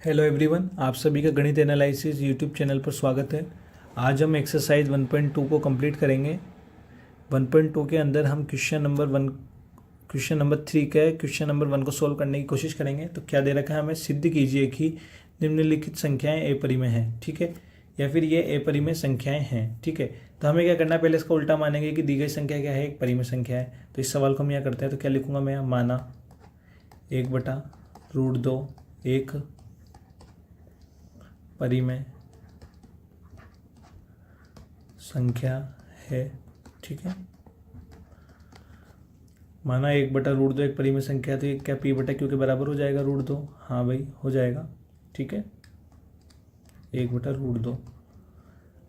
Hello everyone, आप सभी का गणित एनालिसिस यूट्यूब चैनल पर स्वागत है। आज हम एक्सरसाइज 1.2 को कंप्लीट करेंगे। 1.2 के अंदर हम क्वेश्चन नंबर 3 का क्वेश्चन नंबर 1 को सोल्व करने की कोशिश करेंगे। तो क्या दे रखा है हमें, सिद्ध कीजिए कि निम्नलिखित संख्याएं ए परिमेय हैं, ठीक है, या फिर ये ए परिमेय संख्याएं हैं, ठीक है। तो हमें क्या करना है, पहले इसका उल्टा मानेंगे कि दी गई संख्या क्या है, एक परिमेय संख्या है। तो इस सवाल को हम यहाँ करते हैं। तो क्या लिखूंगा मैं, माना 1/√2 एक परिमेय संख्या है, ठीक है। माना 1/√2 एक परिमेय संख्या है, तो ये क्या p/q के बराबर हो जाएगा √2? हाँ भाई, हो जाएगा, ठीक है, 1/√2।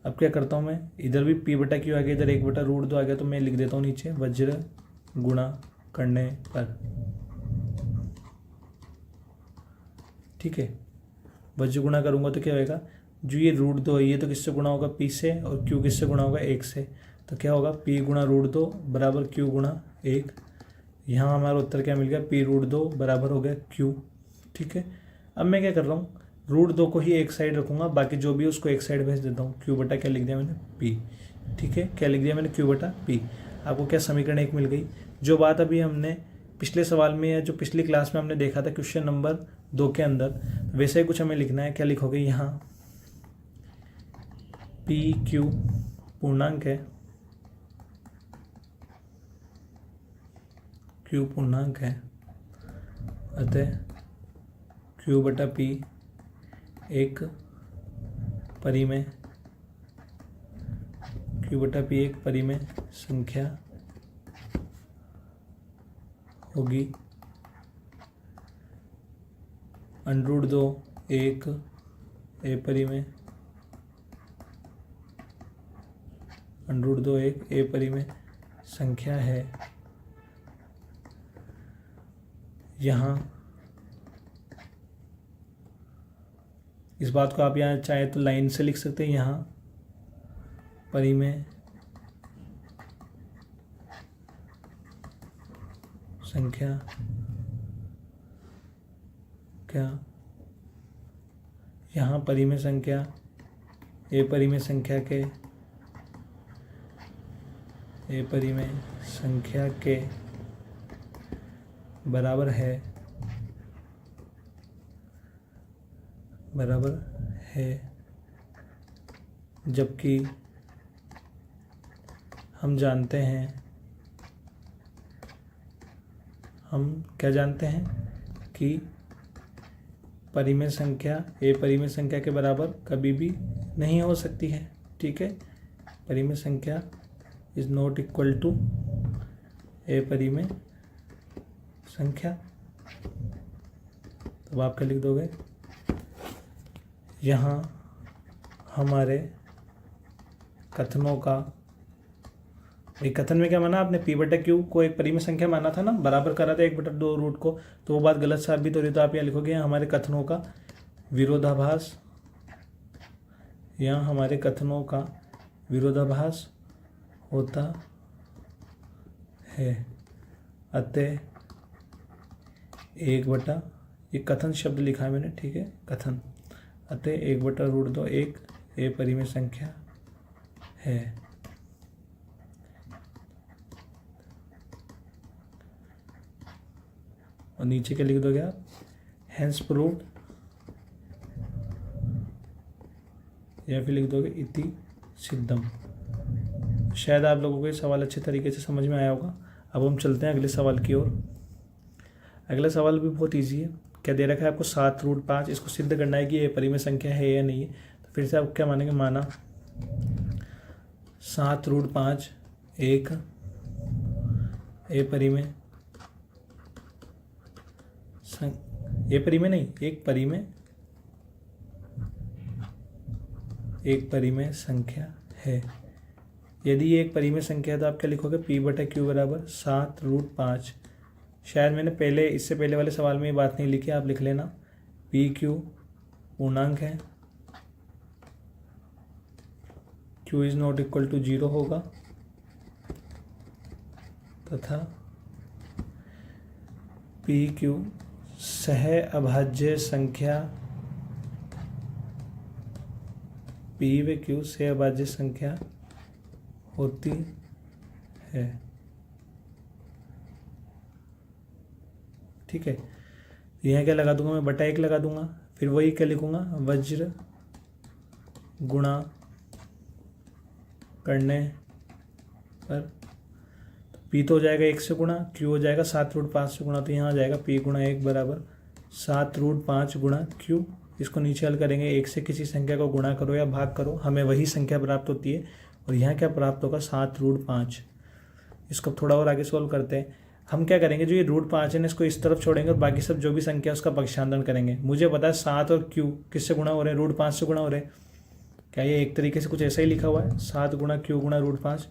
अब क्या करता हूँ मैं, इधर भी p/q आ गया, इधर 1/√2 आ गया, तो मैं लिख देता हूँ नीचे वज्र गुणा करने पर, ठीक है। वज्र गुणा करूँगा तो क्या होगा, जो ये √2 है ये तो किससे गुणा होगा, p से, और q किससे गुणा होगा, 1 से। तो क्या होगा, p गुणा √2 बराबर q गुणा 1। यहाँ हमारा उत्तर क्या मिल गया, p√2 बराबर हो गया q, ठीक है। अब मैं क्या कर रहा हूँ, √2 को ही एक साइड रखूँगा, बाकी जो भी उसको एक साइड भेज देता हूँ। q बटा क्या लिख दिया मैंने, p, ठीक है। क्या लिख दिया मैंने, q बटा p। आपको क्या समीकरण एक मिल गई। जो बात अभी हमने पिछले सवाल में या जो पिछली क्लास में हमने देखा था क्वेश्चन नंबर 2 के अंदर, वैसे ही कुछ हमें लिखना है। क्या लिखोगे यहाँ, पी क्यू पूर्णांक है, क्यू पूर्णांक है, अतः क्यू बटा पी एक परिमेय, क्यू बटा पी एक परिमेय संख्या होगी। √2 एक ए परिमेय, √2 एक ए परिमेय संख्या है। यहाँ इस बात को आप यहाँ चाहे तो लाइन से लिख सकते हैं, यहाँ परिमेय संख्या क्या, यहाँ परिमेय संख्या ए परिमेय संख्या के, ए परिमेय संख्या के बराबर है, जबकि हम जानते हैं, हम क्या जानते हैं कि परिमेय संख्या ए परिमेय संख्या के बराबर कभी भी नहीं हो सकती है, ठीक है। परिमेय संख्या इज नॉट इक्वल टू ए परिमेय संख्या। तो आप क्या लिख दोगे, यहाँ हमारे कथनों का, भाई कथन में क्या माना आपने, p/q को एक परिमेय संख्या माना था ना, बराबर करा था 1/2 रूट को, तो वो बात गलत साबित हो रही। तो आप यहाँ लिखोगे हमारे कथनों का विरोधाभास, यहाँ हमारे कथनों का विरोधाभास होता है, अतः 1/, ये कथन शब्द लिखा है मैंने, ठीक है, कथन, अतः 1/√2 एक ए परिमेय संख्या है। और नीचे क्या लिख दोगे आप, हैंस प्रूव्ड, या फिर लिख दोगे इति सिद्धम। शायद आप लोगों को ये सवाल अच्छे तरीके से समझ में आया होगा। अब हम चलते हैं अगले सवाल की ओर। अगला सवाल भी बहुत इजी है। क्या दे रखा है आपको, 7√5, इसको सिद्ध करना है कि ये परिमेय संख्या है या नहीं है। तो फिर से आप क्या मानेंगे, माना 7√5 एक ए परिमेय, ए परिमेय नहीं, एक परिमेय संख्या है। यदि ये एक परिमेय संख्या है तो आप क्या लिखोगे, p/q बराबर 7√5। शायद मैंने इससे पहले वाले सवाल में ये बात नहीं लिखी, आप लिख लेना। pq पूर्णांक है, q is not equal to 0 होगा, तथा पी क्यू सह अभाज्य संख्या पी व क्यू से अभाज्य संख्या होती है। ठीक है, यहाँ क्या लगा दूंगा मैं, बटा 1 लगा दूंगा, फिर वही क्या लिखूंगा, वज्र गुणा करने पर पी तो हो जाएगा 1 से गुणा, क्यू हो जाएगा 7√5 से गुणा, तो यहाँ आ जाएगा पी गुणा 1 बराबर 7√5 गुणा क्यू। इसको नीचे हल करेंगे, 1 से किसी संख्या को गुणा करो या भाग करो, हमें वही संख्या प्राप्त होती है, और यहाँ क्या प्राप्त होगा 7√5। इसको थोड़ा और आगे सॉल्व करते हैं। हम क्या करेंगे, जो ये √5 है इसको इस तरफ छोड़ेंगे और बाकी सब जो भी संख्या है उसका पक्षांतरण करेंगे। मुझे पता है 7 और क्यू किससे गुणा हो रहे हैं, √5 से गुणा हो रहे हैं। क्या ये एक तरीके से कुछ ऐसा ही लिखा हुआ है, 7 गुणा क्यू गुणा √5।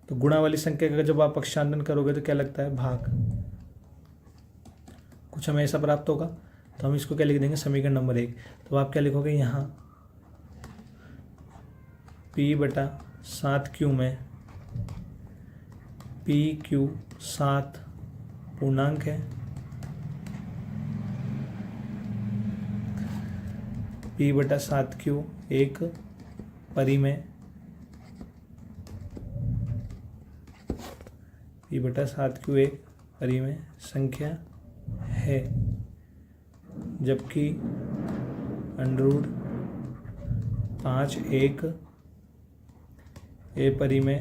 तो गुणा वाली संख्या का जब आप पक्षांतरण करोगे तो क्या लगता है, भाग। कुछ हमें ऐसा प्राप्त होगा, तो हम इसको क्या लिख देंगे, समीकरण नंबर 1। तो आप क्या लिखोगे, यहाँ P बटा 7Q में PQ 7 पूर्णांक है, P बटा 7Q एक परिमेय, P बटा 7Q एक परिमेय संख्या है, जबकि √5 एक अपरिमेय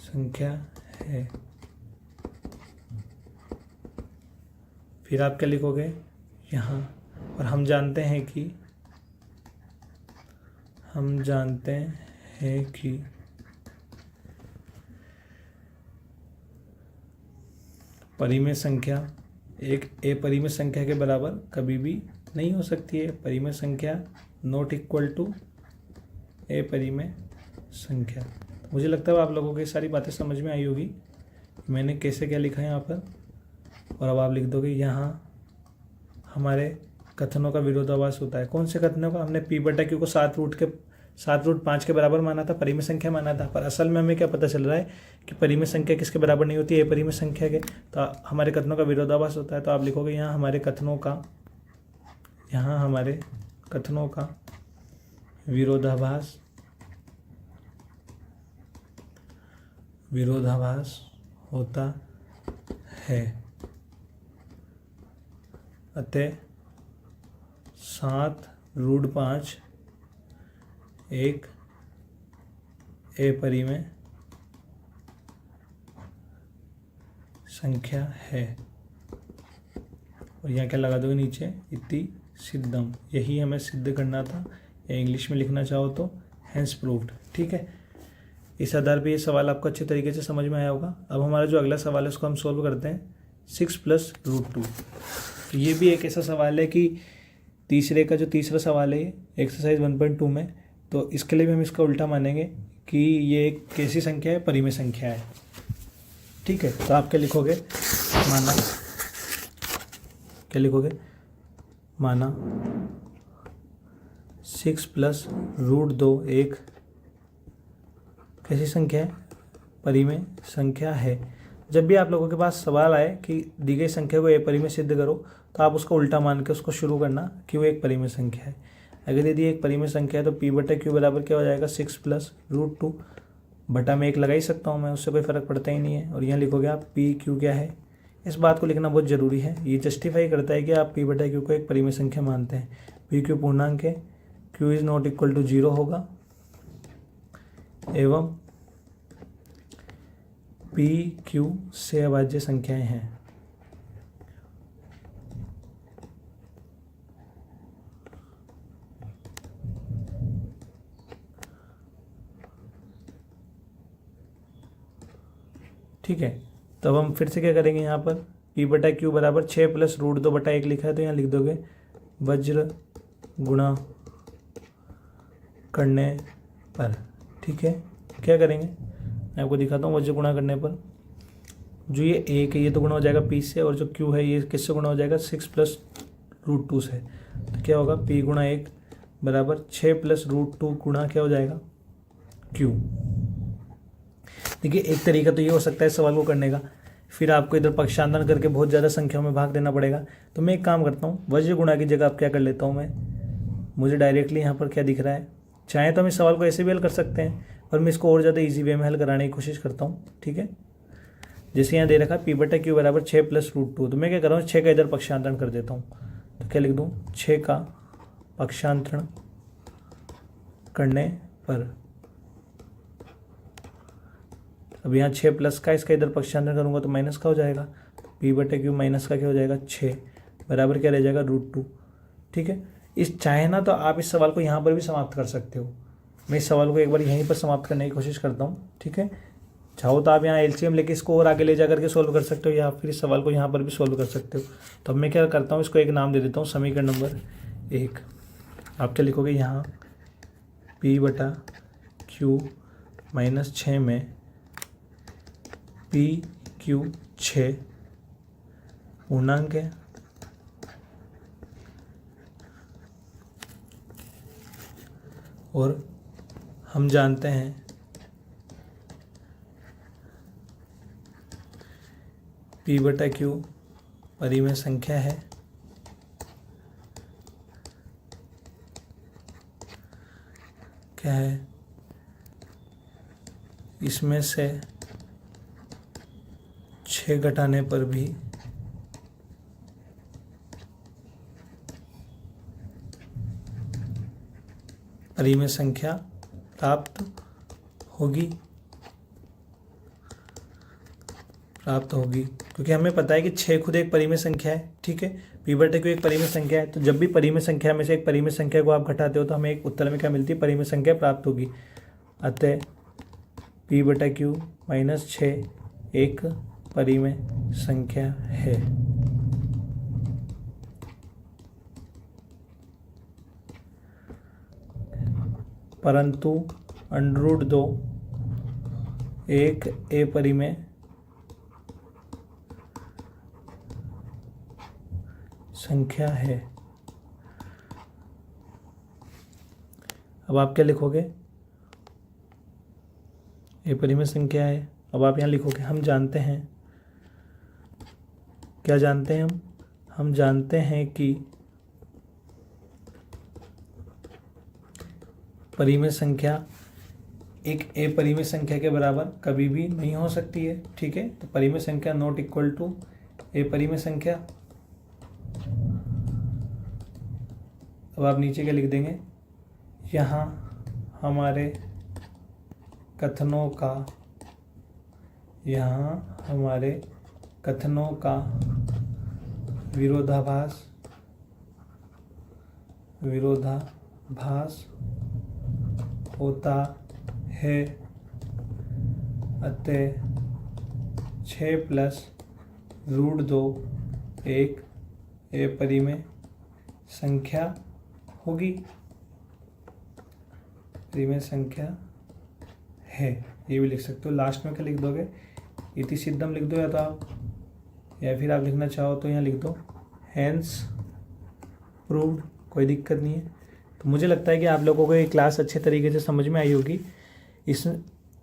संख्या है। फिर आप क्या लिखोगे यहाँ, और हम जानते हैं कि परिमेय संख्या एक अपरिमेय संख्या के बराबर कभी भी नहीं हो सकती है। परिमेय संख्या नॉट इक्वल टू अपरिमेय संख्या। मुझे लगता है आप लोगों को ये सारी बातें समझ में आई होगी, मैंने कैसे क्या लिखा है यहाँ पर। और अब आप लिख दोगे, यहाँ हमारे कथनों का विरोधाभास होता है। कौन से कथनों का, हमने P बटा Q को 7√5 के बराबर माना था, परिमेय संख्या माना था, पर असल में हमें क्या पता चल रहा है कि परिमेय संख्या किसके बराबर नहीं होती है, अपरिमेय संख्या के। तो हमारे कथनों का विरोधाभास होता है। तो आप लिखोगे यहाँ हमारे कथनों का विरोधाभास होता है, अतः 7√5 एक अपरिमेय संख्या है। और यहाँ क्या लगा दोगे नीचे, इति सिद्धम। यही हमें सिद्ध करना था, या इंग्लिश में लिखना चाहो तो हेंस प्रूव्ड। ठीक है, इस आधार पे ये सवाल आपको अच्छे तरीके से समझ में आया होगा। अब हमारा जो अगला सवाल है उसको हम सोल्व करते हैं, 6 + √2। ये भी एक ऐसा सवाल है कि तीसरे का जो तीसरा सवाल है एक्सरसाइज 1.2 में, तो इसके लिए भी हम इसका उल्टा मानेंगे कि ये एक कैसी संख्या है, परिमेय संख्या है। ठीक है, तो आप क्या लिखोगे, माना 6 + √2 एक कैसी संख्या है, परिमेय संख्या है। जब भी आप लोगों के पास सवाल आए कि दी गई संख्या को अपरिमेय सिद्ध करो, तो आप उसको उल्टा मान के उसको शुरू करना कि वो एक परिमेय संख्या है। अगर यदि एक परिमेय संख्या है तो P बटा Q बराबर क्या हो जाएगा, 6 + √2। बटा में 1 लगा ही सकता हूँ मैं, उससे कोई फ़र्क पड़ता ही नहीं है। और यहाँ लिखोगे आप PQ क्या है, इस बात को लिखना बहुत ज़रूरी है। ये जस्टिफाई करता है कि आप P बटा Q को एक परिमेय संख्या मानते हैं। PQ पूर्णांक है, Q is not equal to 0 होगा, एवं PQ से अभाज्य संख्याएं हैं। ठीक है, तब हम फिर से क्या करेंगे, यहाँ पर P बटा Q बराबर 6 + √2 बटा 1 लिखा है, तो यहाँ लिख दोगे वज्र गुणा करने पर। ठीक है, क्या करेंगे, मैं आपको दिखाता हूँ। वज्र गुणा करने पर जो ये 1 है ये तो गुणा हो जाएगा P से, और जो Q है ये किससे गुणा हो जाएगा, 6 + √2 से। तो क्या होगा, P गुणा 1 बराबर 6 + √2 गुणा क्या हो जाएगा, Q। देखिए, एक तरीका तो ये हो सकता है सवाल को करने का, फिर आपको इधर पक्षांतरण करके बहुत ज़्यादा संख्याओं में भाग देना पड़ेगा। तो मैं एक काम करता हूँ, वज्र गुणा की जगह आप क्या कर लेता हूँ, मैं मुझे डायरेक्टली यहाँ पर क्या दिख रहा है, चाहे तो हम इस सवाल को ऐसे भी हल कर सकते हैं, पर मैं इसको और ज़्यादा ईजी वे में हल कराने की कोशिश करता हूँ। ठीक है, जैसे यहाँ दे रखा P बटा Q बराबर 6 + √2, तो मैं क्या कर रहा हूँ 6 का इधर पक्षांतरण कर देता हूँ। तो क्या लिख दूँ, 6 का पक्षांतरण करने पर, अब यहाँ 6 प्लस का इसका इधर पक्षांतरण करूँगा तो माइनस का हो जाएगा। P बटा Q माइनस का क्या हो जाएगा 6 बराबर क्या रह जाएगा √2। ठीक है, इस चाहे ना तो आप इस सवाल को यहाँ पर भी समाप्त कर सकते हो। मैं इस सवाल को एक बार यहीं पर समाप्त करने की कोशिश करता हूँ। ठीक है, चाहो तो आप यहाँ एलसीएम लेके इसको और आगे ले जा करके सोल्व कर सकते हो, या फिर इस सवाल को यहाँ पर भी सोल्व कर सकते हो। तो अब मैं क्या करता हूँ, इसको एक नाम दे देता हूँ, समीकरण नंबर 1। आप क्या लिखोगे यहाँ, P बटा Q माइनस 6 में PQ 6 पूर्णांक है, और हम जानते हैं P बटा Q परिमेय संख्या है, क्या है, इसमें से 6 घटाने पर भी परिमेय संख्या प्राप्त होगी, क्योंकि हमें पता है कि 6 खुद एक परिमेय संख्या है। ठीक है, P बटा Q एक परिमेय संख्या है, तो जब भी परिमेय संख्या में से एक परिमेय संख्या को आप घटाते हो तो हमें एक उत्तर में क्या मिलती है, परिमेय संख्या प्राप्त होगी। अतः P बटा Q माइनस 6 एक परिमेय संख्या है। परंतु √2 एक अपरिमेय संख्या है। अब आप क्या लिखोगे, अपरिमेय संख्या है। अब आप यहाँ लिखोगे, हम जानते हैं, क्या जानते हैं हम जानते हैं कि परिमेय संख्या एक अपरिमेय संख्या के बराबर कभी भी नहीं हो सकती है। ठीक है, तो परिमेय संख्या नॉट इक्वल टू अपरिमेय संख्या। अब आप नीचे क्या लिख देंगे, यहाँ हमारे कथनों का विरोधाभास होता है। अतः 6 + √2 एक अपरिमेय संख्या होगी, परिमेय संख्या है। ये भी लिख सकते हो। लास्ट में क्या लिख दोगे, इति सिद्धम लिख दो, या तो आप, या फिर आप लिखना चाहो तो यहाँ लिख दो हैंस प्रूव्ड, कोई दिक्कत नहीं है। तो मुझे लगता है कि आप लोगों को ये क्लास अच्छे तरीके से समझ में आई होगी। इस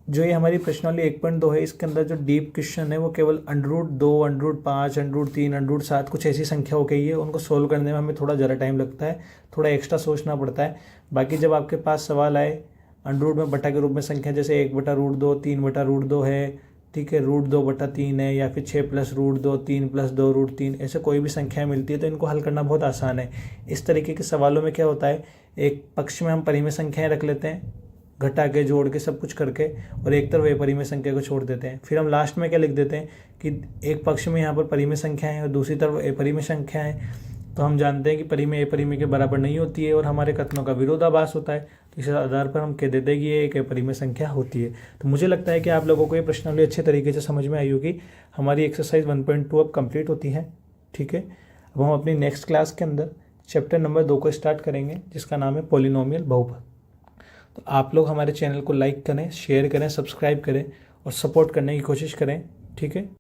जो ये हमारी प्रश्नावली 1.2 है, इसके अंदर जो डीप क्वेश्चन है वो केवल √2, √5, √3, √7 कुछ ऐसी संख्या हो गई है, उनको सोल्व करने में हमें थोड़ा ज़्यादा टाइम लगता है, थोड़ा एक्स्ट्रा सोचना पड़ता है। बाकी जब आपके पास सवाल आए √2 में बटा के रूप में संख्या, जैसे 1 बटा √2, 3 बटा √2 है, ठीक है, √2 बटा 3 है, या फिर 6 + √2, 3 + 2 √3, ऐसे कोई भी संख्या मिलती है तो इनको हल करना बहुत आसान है। इस तरीके के सवालों में क्या होता है, एक पक्ष में हम परिमेय संख्याएं रख लेते हैं, घटा के जोड़ के सब कुछ करके, और एक तरफ अपरिमेय संख्या को छोड़ देते हैं। फिर हम लास्ट में क्या लिख देते हैं कि एक पक्ष में यहाँ पर परिमेय संख्या है और दूसरी तरफ अपरिमेय संख्या है, तो हम जानते हैं कि परिमेय अपरिमेय के बराबर नहीं होती है और हमारे कथनों का विरोधाभास होता है। तो इस आधार पर हम कह देते हैं कि ये एक अपरिमेय संख्या होती है। तो मुझे लगता है कि आप लोगों को ये प्रश्नावली अच्छे तरीके से समझ में आई होगी। हमारी एक्सरसाइज 1.2 अब कंप्लीट होती है। ठीक है, अब हम अपनी नेक्स्ट क्लास के अंदर चैप्टर नंबर 2 को स्टार्ट करेंगे, जिसका नाम है पॉलिनोमियल बहुपद। तो आप लोग हमारे चैनल को लाइक करें, शेयर करें, सब्सक्राइब करें और सपोर्ट करने की कोशिश करें। ठीक है।